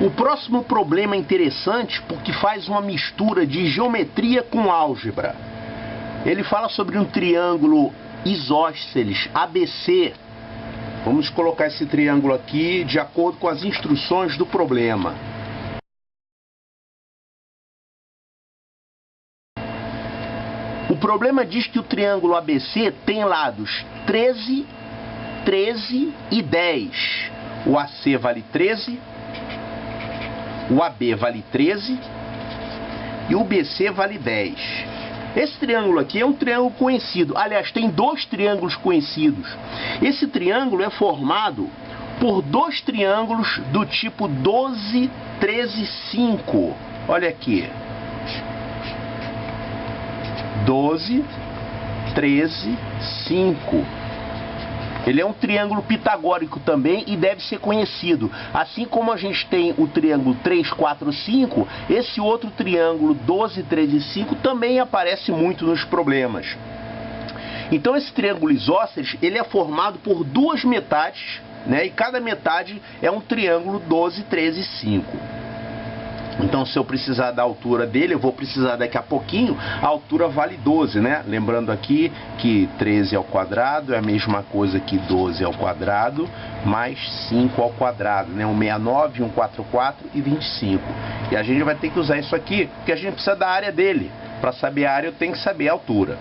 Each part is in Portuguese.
O próximo problema é interessante porque faz uma mistura de geometria com álgebra. Ele fala sobre um triângulo isósceles ABC. Vamos colocar esse triângulo aqui de acordo com as instruções do problema. O problema diz que o triângulo ABC tem lados 13, 13 e 10. O AC vale 13, o AB vale 13 e o BC vale 10. Esse triângulo aqui é um triângulo conhecido. Aliás, tem dois triângulos conhecidos. Esse triângulo é formado por dois triângulos do tipo 12, 13, 5. Olha aqui. 12, 13, 5. Ele é um triângulo pitagórico também e deve ser conhecido. Assim como a gente tem o triângulo 3, 4, 5, esse outro triângulo 12, 13 e 5 também aparece muito nos problemas. Então esse triângulo isósceles, ele é formado por duas metades, né? E cada metade é um triângulo 12, 13 e 5. Então, se eu precisar da altura dele, eu vou precisar daqui a pouquinho, a altura vale 12, né? Lembrando aqui que 13 ao quadrado é a mesma coisa que 12 ao quadrado, mais 5 ao quadrado, né? 169, 144 e 25. E a gente vai ter que usar isso aqui, porque a gente precisa da área dele. Para saber a área, eu tenho que saber a altura.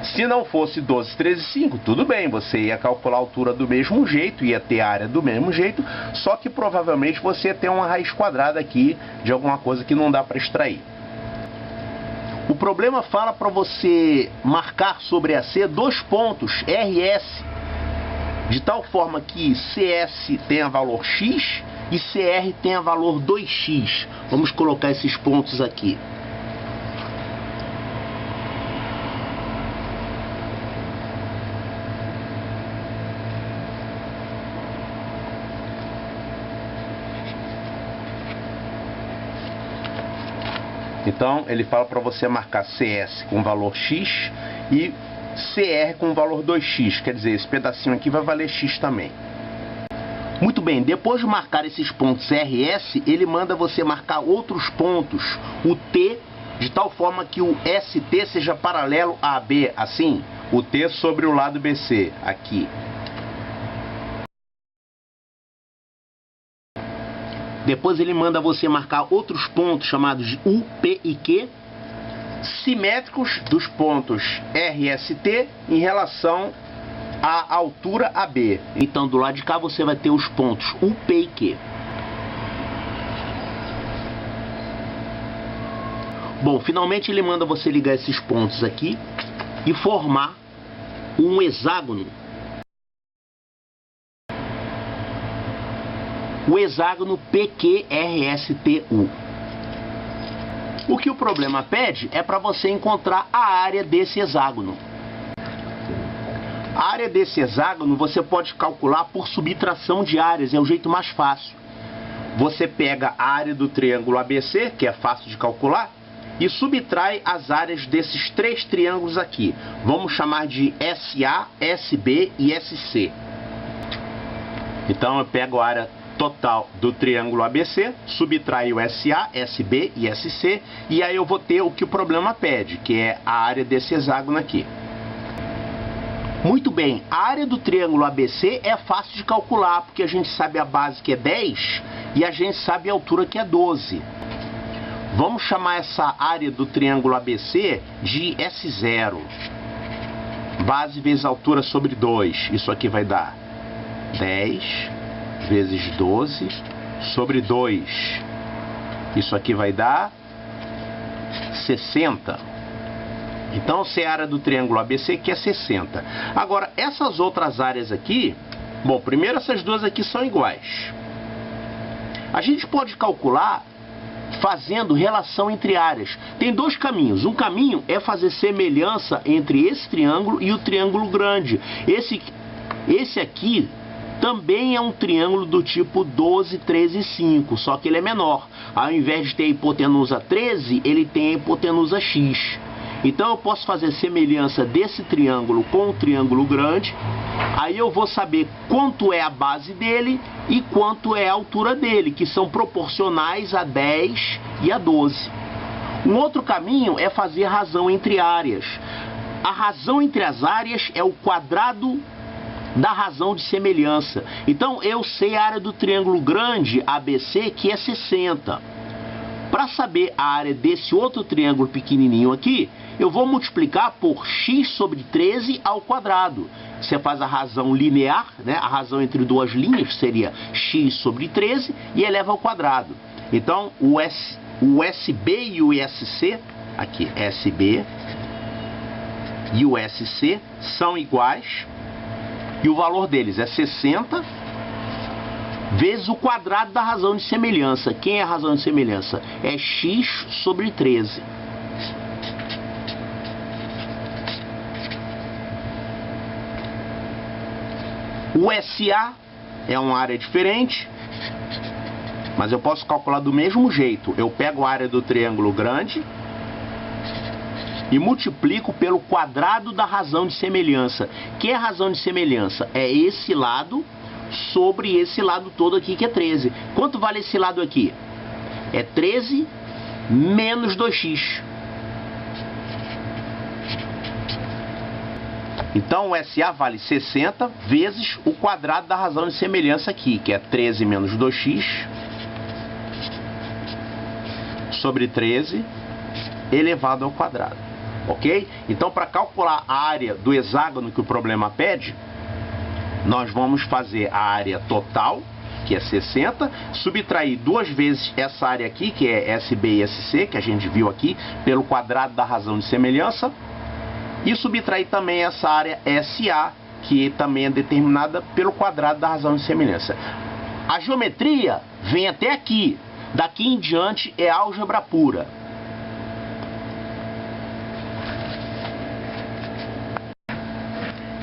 Se não fosse 12, 13, 5, tudo bem, você ia calcular a altura do mesmo jeito, ia ter a área do mesmo jeito, só que provavelmente você ia ter uma raiz quadrada aqui de alguma coisa que não dá para extrair. O problema fala para você marcar sobre AC dois pontos RS, de tal forma que CS tenha valor X e CR tenha valor 2X. Vamos colocar esses pontos aqui. Então, ele fala para você marcar CS com valor X e CR com valor 2X. Quer dizer, esse pedacinho aqui vai valer X também. Muito bem, depois de marcar esses pontos RS, ele manda você marcar outros pontos, o T, de tal forma que o ST seja paralelo a AB, assim, o T sobre o lado BC, aqui. Depois ele manda você marcar outros pontos chamados de U, P e Q, simétricos dos pontos RST em relação à altura AB. Então do lado de cá você vai ter os pontos U, P e Q. Bom, finalmente ele manda você ligar esses pontos aqui e formar um hexágono. O hexágono PQRSTU. O que o problema pede é para você encontrar a área desse hexágono. A área desse hexágono você pode calcular por subtração de áreas, é o jeito mais fácil. Você pega a área do triângulo ABC, que é fácil de calcular, e subtrai as áreas desses três triângulos aqui. Vamos chamar de SA, SB e SC. Então eu pego a área total do triângulo ABC, subtraio SA, SB e SC, e aí eu vou ter o que o problema pede, que é a área desse hexágono aqui. Muito bem, a área do triângulo ABC é fácil de calcular, porque a gente sabe a base que é 10 e a gente sabe a altura que é 12. Vamos chamar essa área do triângulo ABC de S0. Base vezes altura sobre 2, isso aqui vai dar 10 vezes 12 sobre 2. Isso aqui vai dar 60. Então, essa é a área do triângulo ABC, que é 60. Agora, essas outras áreas aqui, bom, primeiro essas duas aqui são iguais. A gente pode calcular fazendo relação entre áreas. Tem dois caminhos. Um caminho é fazer semelhança entre esse triângulo e o triângulo grande. Esse aqui também é um triângulo do tipo 12, 13 e 5, só que ele é menor. Ao invés de ter a hipotenusa 13, ele tem a hipotenusa x. Então eu posso fazer semelhança desse triângulo com o triângulo grande. Aí eu vou saber quanto é a base dele e quanto é a altura dele, que são proporcionais a 10 e a 12. Um outro caminho é fazer razão entre áreas. A razão entre as áreas é o quadrado da razão de semelhança. Então eu sei a área do triângulo grande ABC, que é 60. Para saber a área desse outro triângulo pequenininho aqui, eu vou multiplicar por x sobre 13 ao quadrado. Você faz a razão linear, né? A razão entre duas linhas seria x sobre 13 e eleva ao quadrado. Então o SB e o SC, aqui SB e o SC são iguais, e o valor deles é 60 vezes o quadrado da razão de semelhança. Quem é a razão de semelhança? É x sobre 13. O SA é uma área diferente, mas eu posso calcular do mesmo jeito. Eu pego a área do triângulo grande e multiplico pelo quadrado da razão de semelhança. Que é a razão de semelhança? É esse lado sobre esse lado todo aqui, que é 13. Quanto vale esse lado aqui? É 13 menos 2x. Então o SA vale 60 vezes o quadrado da razão de semelhança aqui, que é 13 menos 2x sobre 13 elevado ao quadrado. Ok? Então, para calcular a área do hexágono que o problema pede, nós vamos fazer a área total, que é 60, subtrair duas vezes essa área aqui, que é SB e SC, que a gente viu aqui, pelo quadrado da razão de semelhança, e subtrair também essa área SA, que também é determinada pelo quadrado da razão de semelhança. A geometria vem até aqui. Daqui em diante é álgebra pura.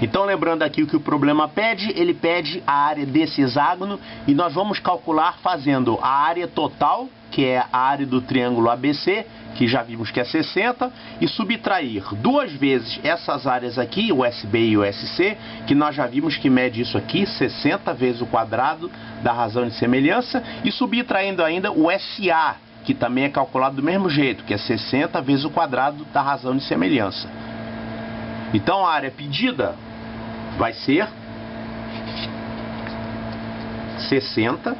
Então, lembrando aqui o que o problema pede, ele pede a área desse hexágono e nós vamos calcular fazendo a área total, que é a área do triângulo ABC, que já vimos que é 60, e subtrair duas vezes essas áreas aqui, o SB e o SC, que nós já vimos que mede isso aqui, 60 vezes o quadrado da razão de semelhança, e subtraindo ainda o SA, que também é calculado do mesmo jeito, que é 60 vezes o quadrado da razão de semelhança. Então a área pedida vai ser 60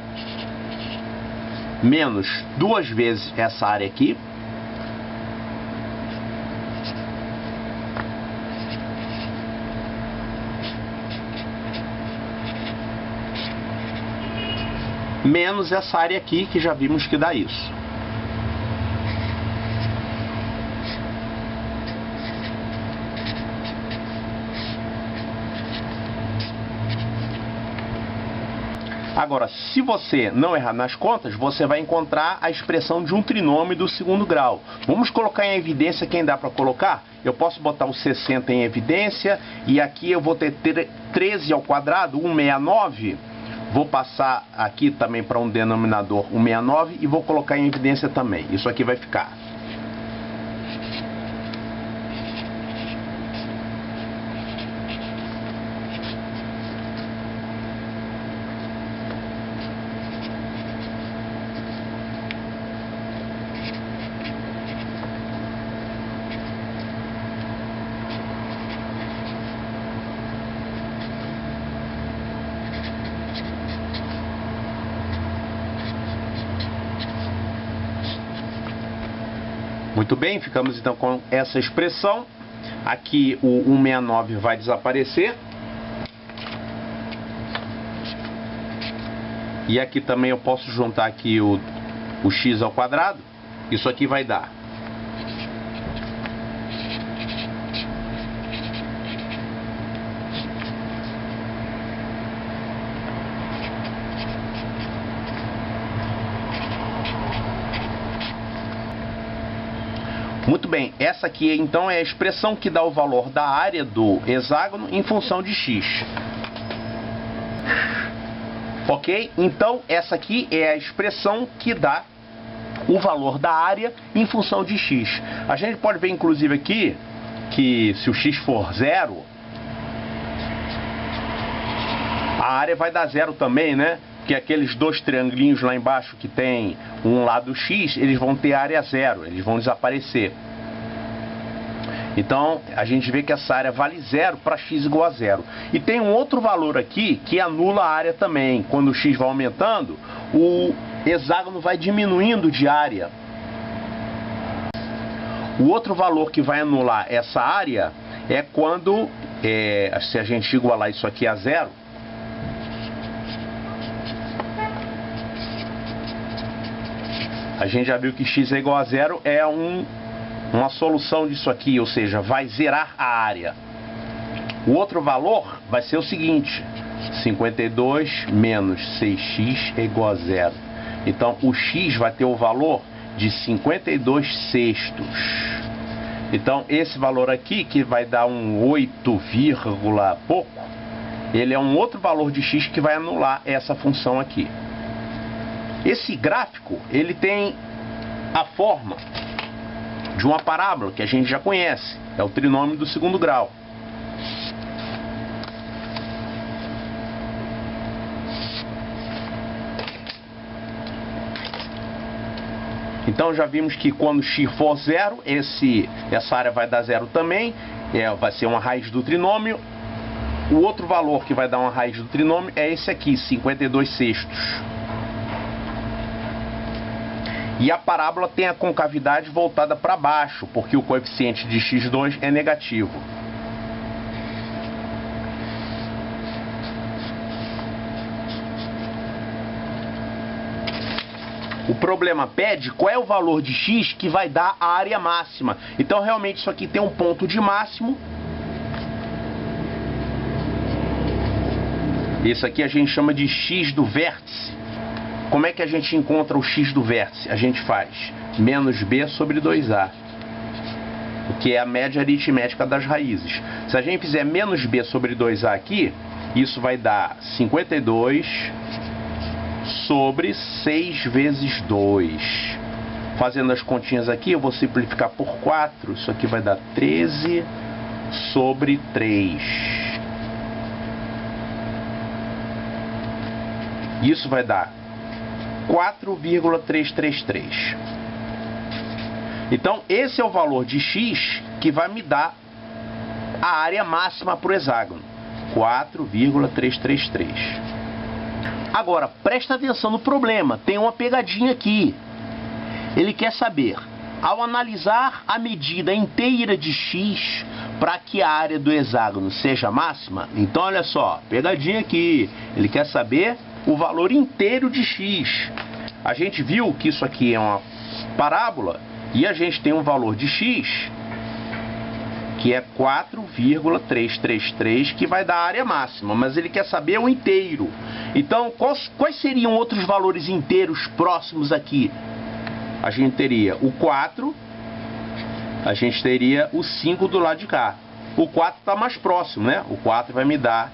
menos duas vezes essa área aqui, menos essa área aqui, que já vimos que dá isso. Agora, se você não errar nas contas, você vai encontrar a expressão de um trinômio do segundo grau. Vamos colocar em evidência quem dá para colocar? Eu posso botar o 60 em evidência, e aqui eu vou ter 13 ao quadrado, 169. Vou passar aqui também para um denominador 169 e vou colocar em evidência também. Isso aqui vai ficar. Muito bem, ficamos então com essa expressão. Aqui o 169 vai desaparecer. E aqui também eu posso juntar aqui o x ao quadrado. Isso aqui vai dar Muito bem, essa aqui então é a expressão que dá o valor da área do hexágono em função de x. Ok? Então essa aqui é a expressão que dá o valor da área em função de x. A gente pode ver inclusive aqui que se o x for 0, a área vai dar 0 também, né? Porque aqueles dois triangulinhos lá embaixo que tem um lado x, eles vão ter área 0, eles vão desaparecer. Então, a gente vê que essa área vale 0 para x igual a 0. E tem um outro valor aqui que anula a área também. Quando o x vai aumentando, o hexágono vai diminuindo de área. O outro valor que vai anular essa área é quando, se a gente igualar isso aqui a 0, a gente já viu que x é igual a 0 é uma solução disso aqui, ou seja, vai zerar a área. O outro valor vai ser o seguinte: 52 menos 6x é igual a 0. Então o x vai ter o valor de 52 sextos. Então esse valor aqui, que vai dar um 8, pouco, ele é um outro valor de x que vai anular essa função aqui. Esse gráfico, ele tem a forma de uma parábola que a gente já conhece, é o trinômio do segundo grau. Então já vimos que quando x for 0, essa área vai dar 0 também, vai ser uma raiz do trinômio. O outro valor que vai dar uma raiz do trinômio é esse aqui, 52 sextos. E a parábola tem a concavidade voltada para baixo, porque o coeficiente de x2 é negativo. O problema pede qual é o valor de x que vai dar a área máxima. Então realmente isso aqui tem um ponto de máximo. Isso aqui a gente chama de x do vértice. Como é que a gente encontra o x do vértice? A gente faz menos b sobre 2a, que é a média aritmética das raízes. Se a gente fizer menos b sobre 2a aqui, isso vai dar 52 sobre 6 vezes 2. Fazendo as continhas aqui, eu vou simplificar por 4. Isso aqui vai dar 13 sobre 3. Isso vai dar 4,333. Então esse é o valor de x que vai me dar a área máxima para o hexágono, 4,333. Agora presta atenção no problema, tem uma pegadinha aqui. Ele quer saber, ao analisar a medida inteira de x para que a área do hexágono seja máxima, então olha só, pegadinha aqui, ele quer saber o valor inteiro de x. A gente viu que isso aqui é uma parábola e a gente tem um valor de x que é 4,333, que vai dar a área máxima, mas ele quer saber o inteiro. Então quais seriam outros valores inteiros próximos aqui? A gente teria o 4, a gente teria o 5 do lado de cá. O 4 está mais próximo, né? O 4 vai me dar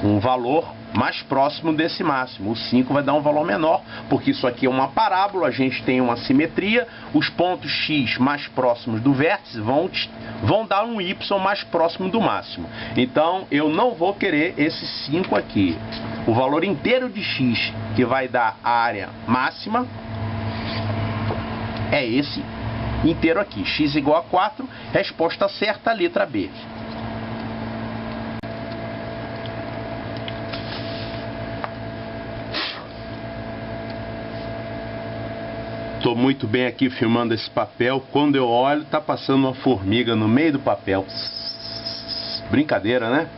um valor mais próximo desse máximo. O 5 vai dar um valor menor, porque isso aqui é uma parábola, a gente tem uma simetria, os pontos x mais próximos do vértice vão dar um y mais próximo do máximo. Então eu não vou querer esse 5 aqui. O valor inteiro de x que vai dar a área máxima é esse inteiro aqui, x igual a 4, resposta certa, letra B. Estou muito bem aqui filmando esse papel. Quando eu olho, tá passando uma formiga no meio do papel. Brincadeira, né?